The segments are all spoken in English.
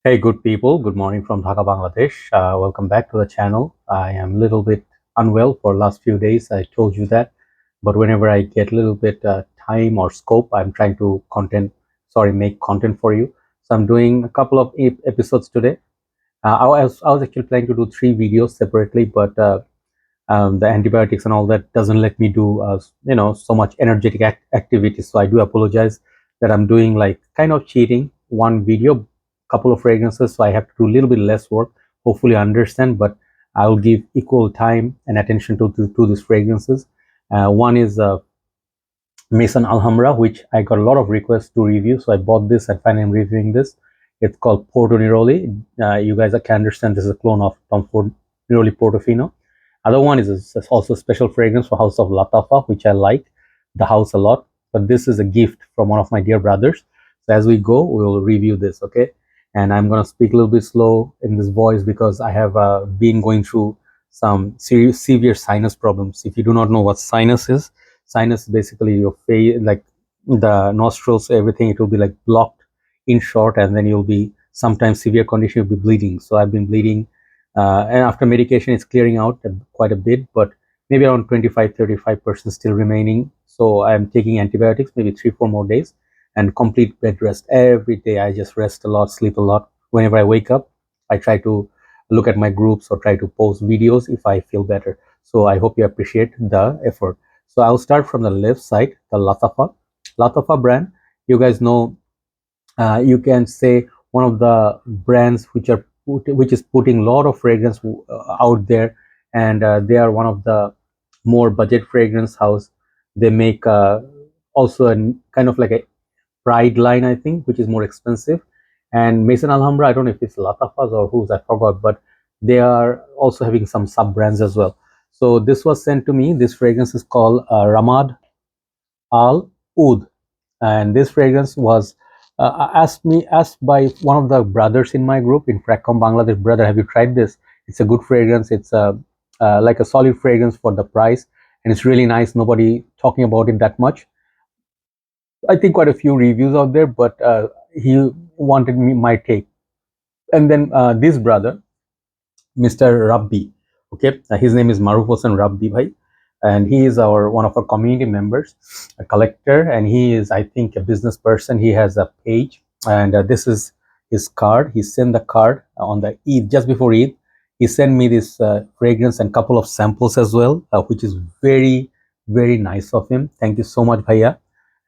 Hey, good people. Good morning from Dhaka, Bangladesh. Welcome back to the channel. I am a little bit unwell for last few days. I told you that, but whenever I get a little bit time or scope, I'm trying to make content for you. So I'm doing a couple of episodes today. I was actually planning to do 3 videos separately, but the antibiotics and all that doesn't let me do so much energetic activity. So I do apologize that I'm doing like kind of cheating one video, couple of fragrances, so I have to do a little bit less work. Hopefully I understand, but I will give equal time and attention to these fragrances. One is Mason Alhambra, which I got a lot of requests to review, so I bought this and finally I'm reviewing this. It's called Porto Neroli. You guys can understand this is a clone of Tom Ford Neroli Portofino. Other one is also a special fragrance for House of Lattafa, which I like the house a lot. But this is a gift from one of my dear brothers. So as we go, we will review this, okay? And I'm gonna speak a little bit slow in this voice because I have been going through some severe sinus problems. If you do not know what sinus is basically your face, like the nostrils, everything. It will be like blocked in short, and then you'll be sometimes severe condition. You'll be bleeding. So I've been bleeding. And after medication it's clearing out quite a bit, but maybe around 25-35% still remaining. So I'm taking antibiotics maybe 3-4 more days and complete bed rest every day. I just rest a lot, sleep a lot. Whenever I wake up, I try to look at my groups or try to post videos if I feel better. So I hope you appreciate the effort. So I'll start from the left side, the Lattafa brand. You guys know, you can say one of the brands which is putting a lot of fragrance out there, and they are one of the more budget fragrance house. They make also a kind of like a Pride line, I think, which is more expensive. And Mason Alhambra, I don't know if it's Lattafa's or whose, I forgot, but they are also having some sub brands as well. So this was sent to me. This fragrance is called Ramaad Al Oud, and this fragrance was asked by one of the brothers in my group in Fragcomm Bangladesh. Brother, have you tried this? It's a good fragrance. It's like a solid fragrance for the price, and it's really nice. Nobody talking about it that much. I think quite a few reviews out there, but he wanted my take. And then this brother, Mr. Rabbi, okay, his name is Maruf Rabbi bhai, and he is one of our community members, a collector, and he is, I think, a business person. He has a page, and this is his card. He sent the card on the Eid, just before Eid. He sent me this fragrance and couple of samples as well, which is very, very nice of him. Thank you so much, bhaiya.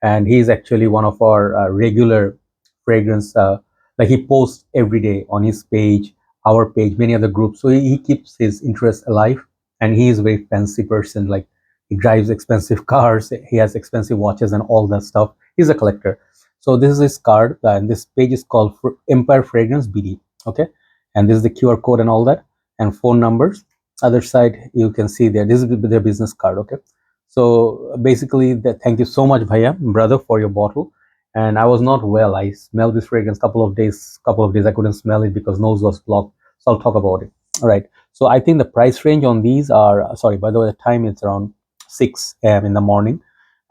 And he is actually one of our regular fragrance, like he posts every day on his page, our page, many other groups. So he keeps his interest alive, and he is a very fancy person. Like, he drives expensive cars, he has expensive watches and all that stuff. He's a collector. So this is his card, and this page is called Empire Fragrance BD. Okay, and this is the QR code and all that, and phone numbers. Other side you can see there. This is their business card. Okay, so basically, thank you so much, bhaiya, brother, for your bottle. And I was not well. I smelled this fragrance couple of days. I couldn't smell it because nose was blocked. So I'll talk about it. All right. So I think the price range on these are, sorry, by the way, the time it's around 6 a.m. in the morning,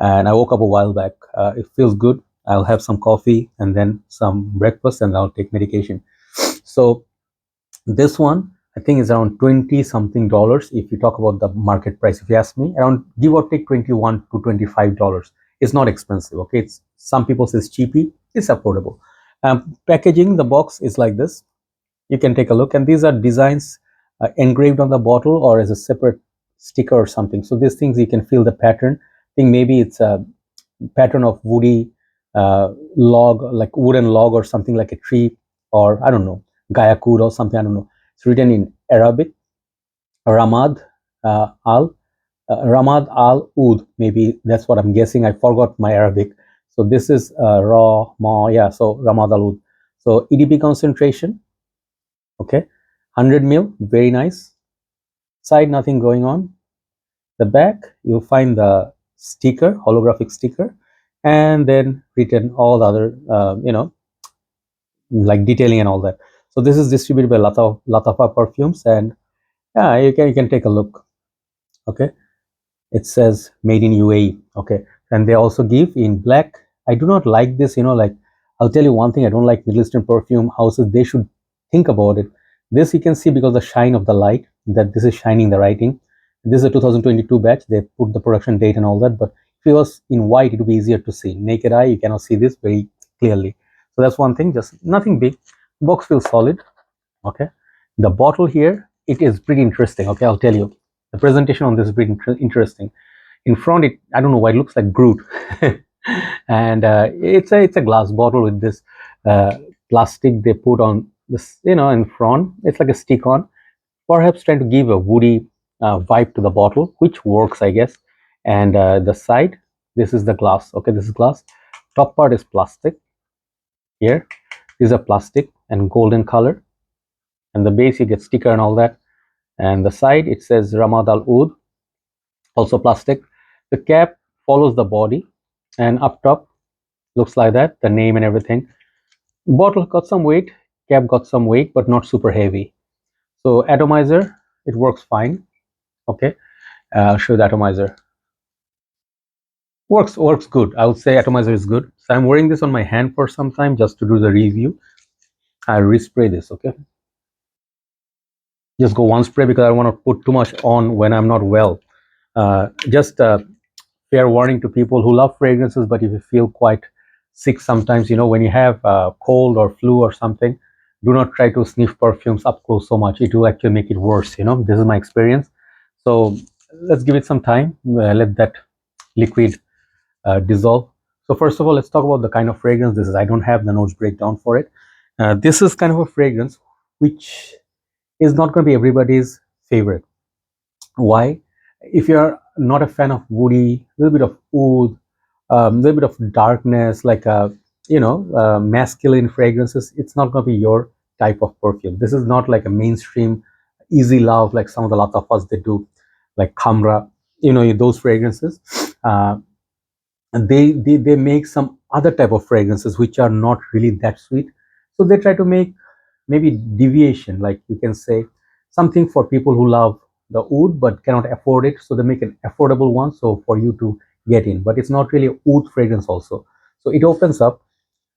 and I woke up a while back. It feels good. I'll have some coffee and then some breakfast, and I'll take medication. So this one, I think, is around 20 something dollars. If you talk about the market price, if you ask me, around give or take $21 to $25. It's not expensive. Okay, it's, some people say it's cheapy. It's affordable. Packaging, the box is like this. You can take a look, and these are designs engraved on the bottle or as a separate sticker or something. So these things, you can feel the pattern. I think maybe it's a pattern of woody log, like wooden log or something, like a tree, or I don't know, Gayakud or something. I don't know. It's written in Arabic. Ramaad Al Oud, maybe that's what I'm guessing. I forgot my Arabic. So this is so Ramaad Al Oud. So EDP concentration, okay, 100 ml, very nice. Side, nothing going on. The back, you'll find the sticker, holographic sticker, and then written all the other, like detailing and all that. So this is distributed by Lattafa Perfumes, and yeah, you can take a look. Okay, it says made in UAE. Okay, and they also give in black. I do not like this, like, I'll tell you one thing, I don't like Middle Eastern perfume houses. They should think about it, this you can see because the shine of the light, that this is shining the writing. This is a 2022 batch. They put the production date and all that, but if it was in white, it would be easier to see. Naked eye, you cannot see this very clearly. So that's one thing, just nothing big. Box feels solid. Okay, the bottle here, it is pretty interesting. Okay, I'll tell you, the presentation on this is pretty interesting. In front, it, I don't know why it looks like Groot. And it's a glass bottle with this plastic they put on this, in front. It's like a stick on, perhaps trying to give a woody vibe to the bottle, which works, I guess. And the side, this is the glass. Okay, this is glass. Top part is plastic. Here, these are plastic and golden color. And the base, you get sticker and all that. And the side, it says Ramaad Al Oud, also plastic. The cap follows the body, and up top looks like that, the name and everything. Bottle got some weight, cap got some weight, but not super heavy. So atomizer, it works fine. Okay, I'll show you the atomizer. Works good. I would say atomizer is good. So I'm wearing this on my hand for some time just to do the review. I'll respray this. Okay, just go one spray because I don't want to put too much on when I'm not well. Just fair warning to people who love fragrances, but if you feel quite sick sometimes, when you have a cold or flu or something, do not try to sniff perfumes up close so much. It will actually make it worse. This is my experience. So let's give it some time. Let that liquid dissolve. So first of all, let's talk about the kind of fragrance this is. I don't have the notes breakdown for it. This is kind of a fragrance which is not going to be everybody's favorite. Why? If you're not a fan of woody, a little bit of oud, a little bit of darkness, like masculine fragrances, it's not going to be your type of perfume. This is not like a mainstream easy love like some of the Lattafas they do, like Khamra, those fragrances. And they make some other type of fragrances which are not really that sweet. So they try to make maybe deviation, like you can say something for people who love the oud but cannot afford it. So they make an affordable one, so for you to get in, but it's not really a oud fragrance also. So it opens up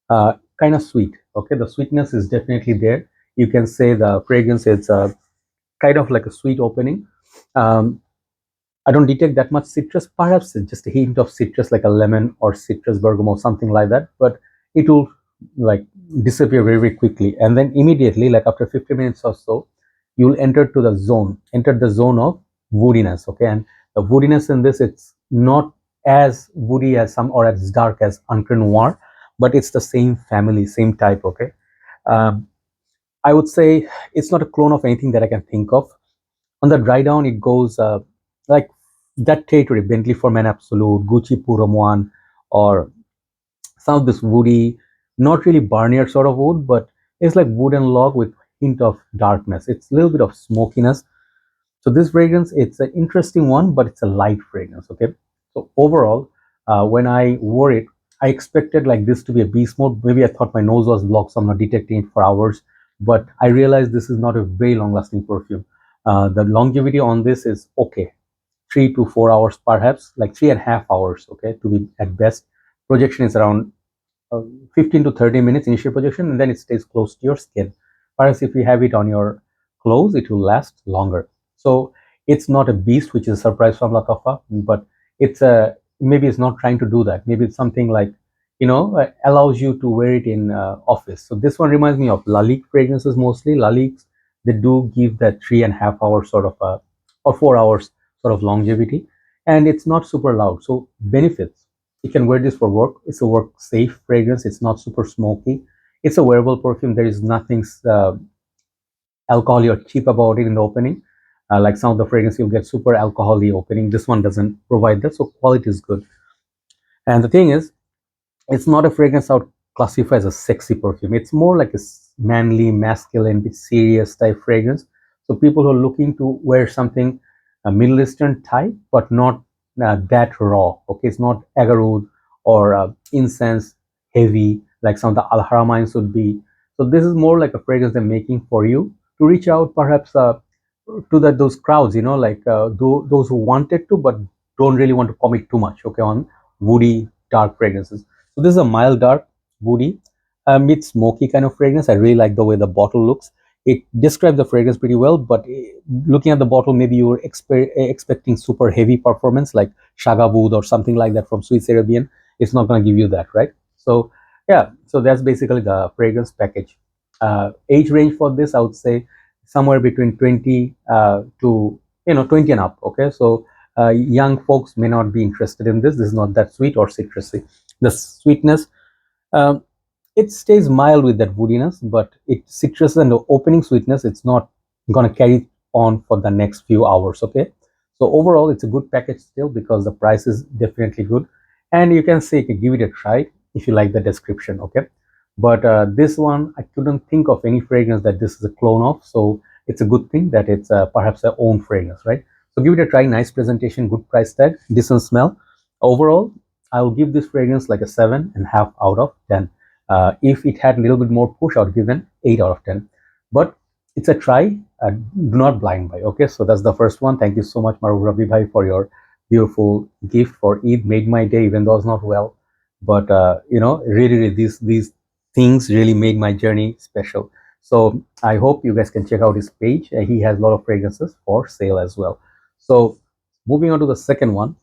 kind of sweet. Okay, the sweetness is definitely there. You can say the fragrance is kind of like a sweet opening. I don't detect that much citrus, perhaps just a hint of citrus, like a lemon or citrus bergamot, something like that, but it will like disappear very, very quickly. And then immediately, like after 50 minutes or so, you'll enter the zone of woodiness. Okay, and the woodiness in this, it's not as woody as some, or as dark as Encre Noir, but it's the same family, same type. Okay, I would say it's not a clone of anything that I can think of. On the dry down, it goes like that territory, Bentley for Man Absolute, Gucci Pour Homme, or some of this woody, not really Barnier sort of wood, but it's like wooden log with hint of darkness. It's a little bit of smokiness. So this fragrance, it's an interesting one, but it's a light fragrance. Okay, so overall, when I wore it, I expected like this to be a beast mode. Maybe I thought my nose was blocked, so I'm not detecting it for hours, but I realized this is not a very long lasting perfume. The longevity on this is okay, 3 to 4 hours, perhaps like 3.5 hours, okay, to be at best. Projection is around 15 to 30 minutes initial projection, and then it stays close to your skin. Whereas if you have it on your clothes, it will last longer. So it's not a beast, which is a surprise from Lattafa, but it's a, maybe it's not trying to do that. Maybe it's something like, allows you to wear it in office. So this one reminds me of Lalique fragrances mostly. Laliques, they do give that 3.5 hours sort of or 4 hours sort of longevity, and it's not super loud. So benefits, you can wear this for work. It's a work safe fragrance. It's not super smoky. It's a wearable perfume. There is nothing alcohol or cheap about it in the opening. Like some of the fragrance, you'll get super alcohol-y opening. This one doesn't provide that, so quality is good. And the thing is, it's not a fragrance I would classify as a sexy perfume. It's more like a manly, masculine, bit serious type fragrance. So people who are looking to wear something Middle Eastern type, but not that raw. Okay, it's not agar oud or incense heavy like some of the Alhambra would be. So this is more like a fragrance they're making for you to reach out, perhaps to those crowds, like those who wanted to but don't really want to commit too much. Okay, on woody dark fragrances. So this is a mild dark woody mid smoky kind of fragrance. I really like the way the bottle looks. It describes the fragrance pretty well, but looking at the bottle, maybe you were expecting super heavy performance like Shagabud or something like that from Swiss Arabian. It's not going to give you that, right? So yeah, so that's basically the fragrance package. Age range for this, I would say somewhere between 20 to 20 and up. Okay, so young folks may not be interested in this. This is not that sweet or citrusy. The sweetness, um, it stays mild with that woodiness, but it citrus and the opening sweetness, it's not gonna carry on for the next few hours. Okay, so overall it's a good package still because the price is definitely good, and you can say you can give it a try if you like the description. Okay, but this one I couldn't think of any fragrance that this is a clone of, so it's a good thing that it's perhaps their own fragrance, right? So give it a try. Nice presentation, good price tag, decent smell. Overall I will give this fragrance like a 7.5 out of 10. If it had a little bit more push, I would give an 8 out of 10. But it's a try. Do not blind buy. Okay, so that's the first one. Thank you so much, Maruf Rabbi bhai, for your beautiful gift for Eid. Made my day, even though I was not well. But really, these things really made my journey special. So I hope you guys can check out his page. He has a lot of fragrances for sale as well. So moving on to the second one,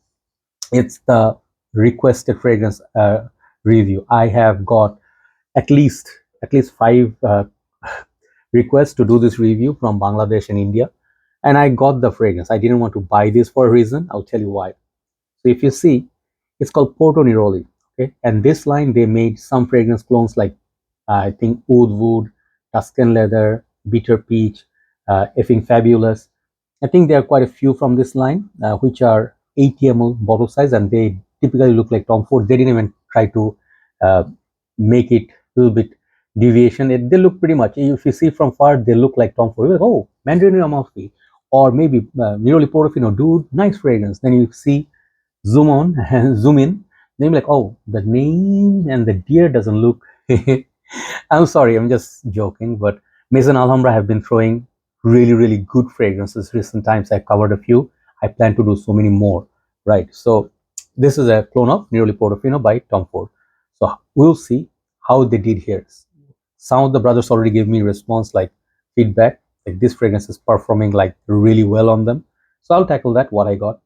it's the requested fragrance review. I have got at least 5 requests to do this review from Bangladesh and India, and I got the fragrance. I didn't want to buy this for a reason. I'll tell you why. So if you see, it's called Porto Neroli. Okay, and this line they made some fragrance clones like I think Oud Wood, Tuscan Leather, Bitter Peach, Effing Fabulous. I think there are quite a few from this line, which are 80 ml bottle size, and they typically look like Tom Ford. They didn't even try to uh, make it a little bit deviation. They look pretty much, if you see from far, they look like Tom Ford. You're like, oh, Mandarin Amalfi, or maybe Neroli Portofino, dude, nice fragrance. Then you see, zoom on, zoom in, then you're like, oh, the name and the deer doesn't look. I'm sorry, I'm just joking, but Maison Alhambra have been throwing really good fragrances recent times. I covered a few. I plan to do so many more, right? So this is a clone of Neroli Portofino by Tom Ford. So we'll see how they did here. Some of the brothers already gave me response, like feedback, like this fragrance is performing like really well on them. So I'll tackle that, what I got.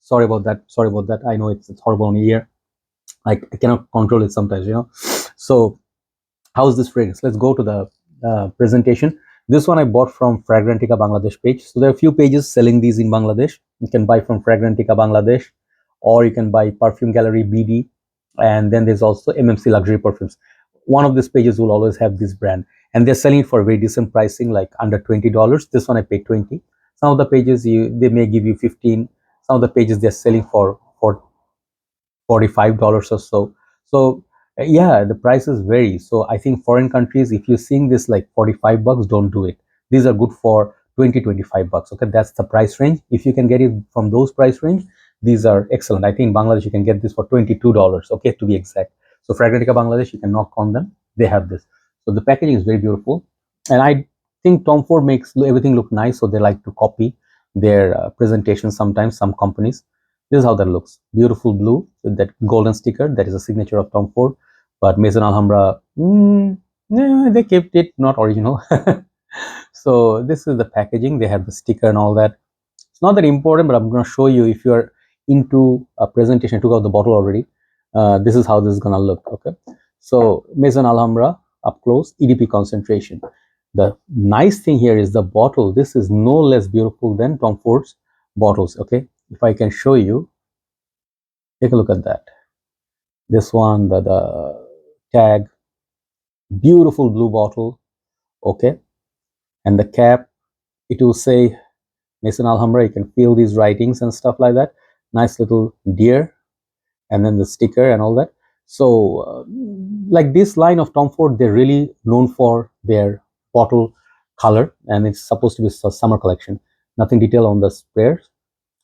Sorry about that. I know it's horrible on the ear. Like I cannot control it sometimes, So how's this fragrance? Let's go to the presentation. This one I bought from Fragrantica Bangladesh page. So there are a few pages selling these in Bangladesh. You can buy from Fragrantica Bangladesh, or you can buy Perfume Gallery BD, and then there's also MMC Luxury Perfumes. One of these pages will always have this brand, and they're selling it for very decent pricing, like under $20. This one I paid 20. Some of the pages they may give you 15. Some of the pages they're selling for $45 or so. So yeah, the prices vary. So I think foreign countries, if you're seeing this like $45, don't do it. These are good for 20-25 bucks. Okay, that's the price range. If you can get it from those price range, these are excellent. I think in Bangladesh you can get this for $22, okay, to be exact. So Fragrantica Bangladesh, you can knock on them, they have this. So the packaging is very beautiful, and I think Tom Ford makes everything look nice, so they like to copy their presentation sometimes, some companies. This is how that looks. Beautiful blue with that golden sticker. That is a signature of Tom Ford. But Maison Alhambra, they kept it not original. So this is the packaging. They have the sticker and all that. It's not that important, but I'm going to show you if you're into a presentation. I took out the bottle already. This is how this is going to look. Okay. So Maison Alhambra up close, EDP concentration. The nice thing here is the bottle. This is no less beautiful than Tom Ford's bottles. Okay. If I can show you, take a look at that. This one, the tag, beautiful blue bottle, okay, and the cap, it will say Maison Alhambra. You can feel these writings and stuff like that. Nice little deer, and then the sticker and all that. So like this line of Tom Ford, they're really known for their bottle color, and it's supposed to be a summer collection. Nothing detail on the sprayer.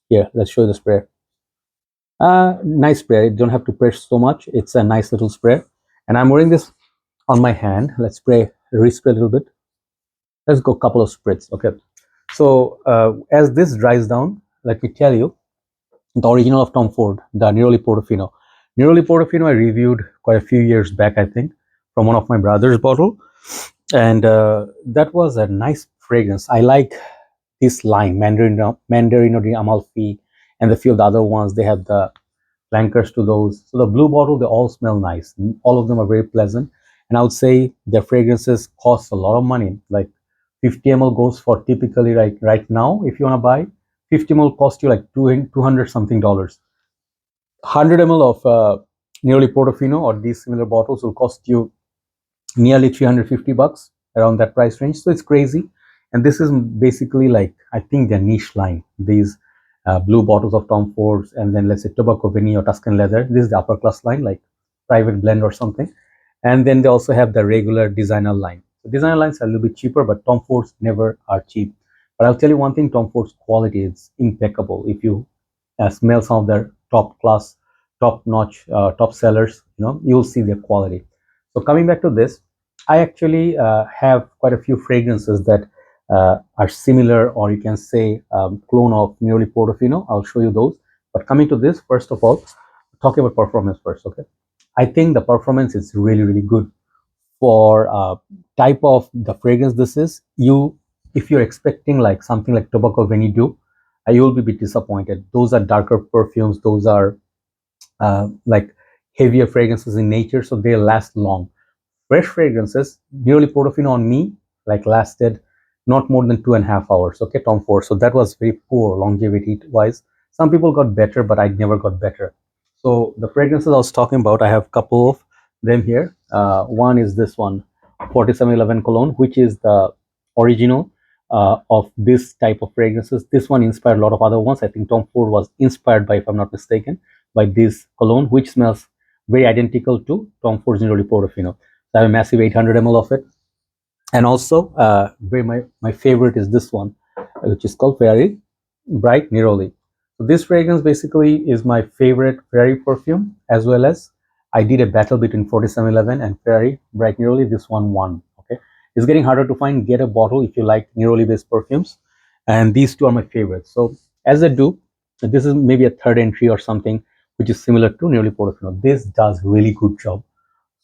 Here, let's show you the sprayer. Nice sprayer. You don't have to press so much. It's a nice little sprayer, and I'm wearing this on my hand. Let's respray a little bit. Let's go a couple of sprays. Okay, so as this dries down, let me tell you the original of Tom Ford, the Neroli Portofino. Neroli Portofino I reviewed quite a few years back, I think, from one of my brother's bottle. and that was a nice fragrance. I like this line, Mandarino di Amalfi, and a few of the other ones. They have the flankers to those. So the blue bottle, they all smell nice. All of them are very pleasant. And I would say their fragrances cost a lot of money. Like 50 ml goes for typically right now, if you want to buy, 50 ml cost you like 200 something dollars. 100 ml of Neroli Portofino or these similar bottles will cost you nearly 350 bucks, around that price range. So it's crazy. And this is basically like, I think, their niche line. These blue bottles of Tom Ford's, and then let's say Tobacco Veni or Tuscan Leather. This is the upper class line, like private blend or something. And then they also have the regular designer line. So designer lines are a little bit cheaper, but Tom Ford's never are cheap. But I'll tell you one thing, Tom Ford's quality is impeccable. If you smell some of their top class, top notch, top sellers, you'll see their quality. So coming back to this, I actually have quite a few fragrances that are similar, or you can say clone of Neroli Portofino. I'll show you those. But coming to this, first of all, talking about performance first, okay? I think the performance is really, really good for type of the fragrance this is. If you're expecting like something like Tobacco Venido, you will be a bit disappointed. Those are darker perfumes. Those are like heavier fragrances in nature, so they last long. Fresh fragrances, Neroli Portofino on me like lasted not more than 2.5 hours. Okay, Tom Ford. So that was very poor longevity wise. Some people got better, but I never got better. So the fragrances I was talking about, I have a couple of them here. One is this one, 4711 cologne, which is the original of this type of fragrances. This one inspired a lot of other ones. I think Tom Ford was inspired by, if I'm not mistaken, by this cologne, which smells very identical to Tom Ford's Neroli Portofino. So I have a massive 800 ml of it. And also, my favorite is this one, which is called Ferrari Bright Neroli. So this fragrance basically is my favorite Ferrari perfume, as well as I did a battle between 4711 and Ferrari Bright Neroli. This one won. Okay, it's getting harder to find. Get a bottle if you like Neroli based perfumes, and these two are my favorites. So as I do, this is maybe a third entry or something which is similar to Neroli Portofino. This does really good job.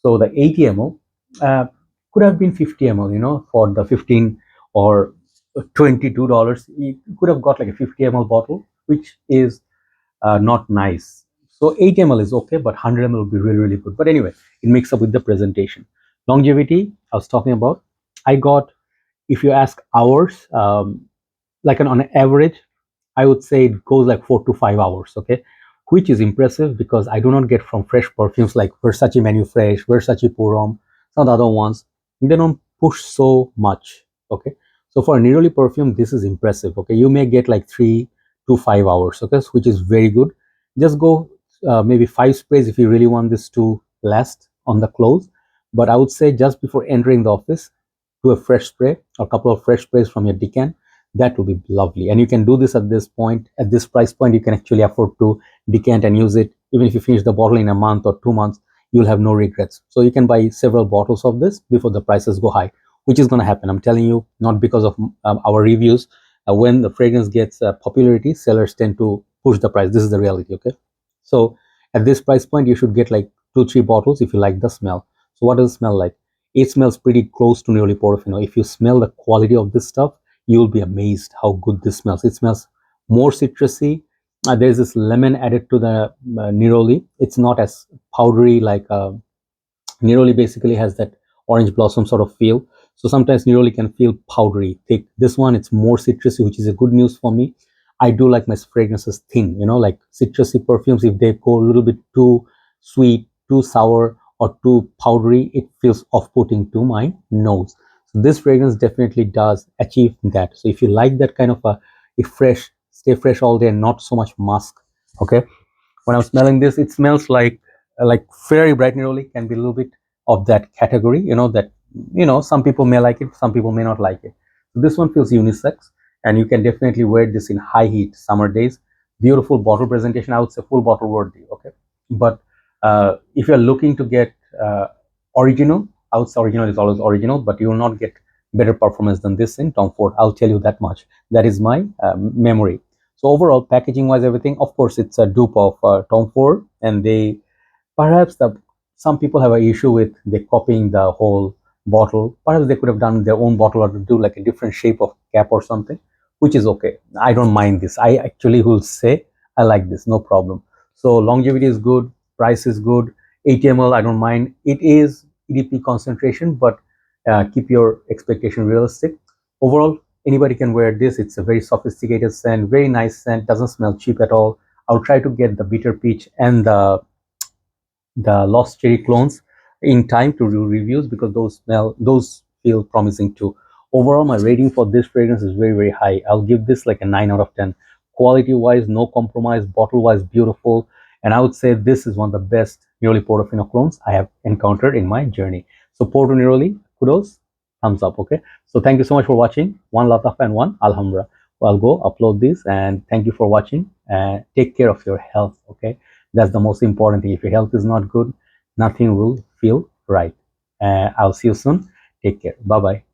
So the 80 ml could have been 50 ml, for the 15 or $22. You could have got like a 50 ml bottle, which is not nice. So 80 ml is okay, but 100 ml would be really, really good. But anyway, it makes up with the presentation. Longevity, I was talking about. I got, if you ask hours, like on an average, I would say it goes like 4 to 5 hours, okay, which is impressive because I do not get from fresh perfumes like Versace Manu Fresh, Versace Pour Homme, some of the other ones. They don't push so much, okay. So for a Neroli perfume, this is impressive, okay. You may get like 3 to 5 hours, okay, which is very good. Just go maybe 5 sprays if you really want this to last on the clothes. But I would say just before entering the office, do a fresh spray or a couple of fresh sprays from your decant. That will be lovely, and you can do this at this point. At this price point, you can actually afford to decant and use it. Even if you finish the bottle in a month or 2 months, you'll have no regrets. So you can buy several bottles of this before the prices go high, which is going to happen. I'm telling you, not because of our reviews. When the fragrance gets popularity, sellers tend to push the price. This is the reality, okay? So at this price point, you should get like 2 3 bottles if you like the smell. So what does it smell like? It smells pretty close to Neroli Portofino. If you smell the quality of this stuff, you'll be amazed how good this smells. It smells more citrusy. There's this lemon added to the Neroli. It's not as powdery like Neroli basically has that orange blossom sort of feel. So sometimes Neroli can feel powdery, thick. This one, it's more citrusy, which is a good news for me. I do like my fragrances thin, like citrusy perfumes. If they go a little bit too sweet, too sour, or too powdery, it feels off-putting to my nose. So this fragrance definitely does achieve that. So if you like that kind of a fresh, stay fresh all day and not so much musk, okay. When I'm smelling this, it smells like Fairy Bright Neroli can be a little bit of that category, that some people may like it, some people may not like it. So this one feels unisex, and you can definitely wear this in high heat summer days. Beautiful bottle presentation. I would say full bottle worthy, okay. But if you're looking to get original, I would say original is always original, but you will not get better performance than this in Tom Ford. I'll tell you that much. That is my memory. So overall, packaging wise, everything, of course, it's a dupe of Tom Ford, and they perhaps some people have an issue with they copying the whole bottle. Perhaps they could have done their own bottle or do like a different shape of cap or something, which is okay. I don't mind this. I actually will say I like this, no problem. So longevity is good, price is good, 80 ml, I don't mind. It is EDP concentration, but keep your expectation realistic. Overall, anybody can wear this. It's a very sophisticated scent, very nice scent, doesn't smell cheap at all. I'll try to get the bitter peach and the lost cherry clones in time to do reviews, because those feel promising too. Overall, my rating for this fragrance is very high. I'll give this like a 9 out of 10. Quality wise, no compromise. Bottle wise, beautiful. And I would say this is one of the best Neroli Portofino clones I have encountered in my journey. So Porto Neroli, kudos, thumbs up. Okay, so thank you so much for watching. One Lattafa and one Alhambra. Well, I'll go upload this, and thank you for watching. Take care of your health. Okay, that's the most important thing. If your health is not good, nothing will feel right. I'll see you soon. Take care. Bye bye.